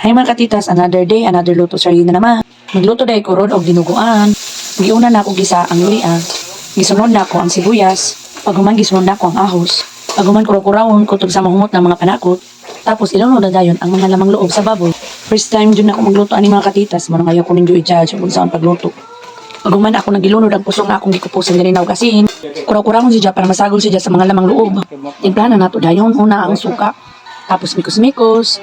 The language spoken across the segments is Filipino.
Hay mga katitas, another day, another luto sa na naman. Magluto dahil ko ron og dinuguan. Giuna na ako gisa ang luya. Gisunod na ako ang sibuyas. Paghuman gisunod na ako ang ahos. Paghuman kuro-kurawon ko sa mahumot ng mga panakot. Tapos ilunod na dayon ang mga lamang loob sa baboy. First time dyan ako magluto ani mga katitas. Marang ayaw ko ninyo i-judge kung saan pagluto. Paghuman ako nagilunod ang pusong na akong gikupusin ganinaw kasi kuro-kurawon siya para masagol siya sa mga lamang loob. Timplahan na nato dayon una ang suka. Tapos mikos-mikos.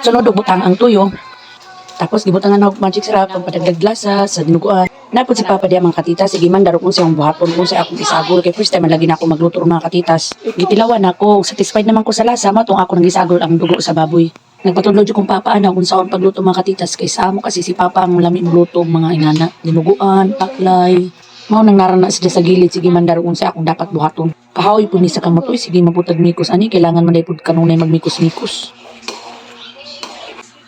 Sunod butang ang tuyo. Tapos gibutangan na og magic syrup ang padagdag lasa sa dinuguan. Napod si Papa diya mga katitas, sige man daro kung siyang buhaton kung sa akong isagol kay first time man lagi na ako magluto mga katitas. Gitilawan ako, satisfied naman ko sa lasa, matong ako nang isagol ang dugo sa baboy. Nagpatudlo jud kong Papa ana kung saan pagluto mga katitas kay sa amo kasi si Papa ang lami magluto mga inana, dinuguan, paklay. Mao nang narana siya sa gilid, sige man daro kung sa akong dapat buhaton. Kahoy pud ni sa kamotoy, sige mabutag mikos ani kailangan man dai pud kanunay magmikos-mikos.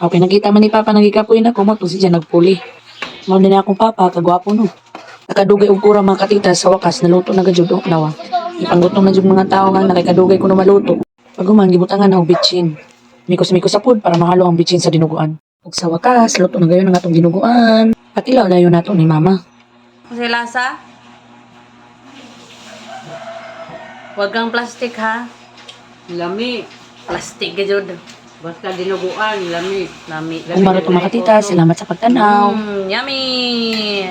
Okay, nakita man ni Papa nagikapoy na ko, mato siya nagpuli. Mao din akong Papa, kagwapo no. Nakadugay og kura mga katitas sa wakas, naluto na gajud nawa. Ipangutong na jud mga tao nga nakikadugay ko na maluto. Paghuman, gibutangan na og bitchin. Mikos-mikos sa pud para mahalo ang bitchin sa dinuguan. Ug sa wakas, luto na gayon ang atong dinuguan. Patilaw dayon nato ni Mama. Kasi lasa? Huwag kang plastic ha. Lami. Plastic ka jud. Basta dinuguan, lami. Lami. Kung baro to mga katitas, salamat sa pagtanaw. Yummy!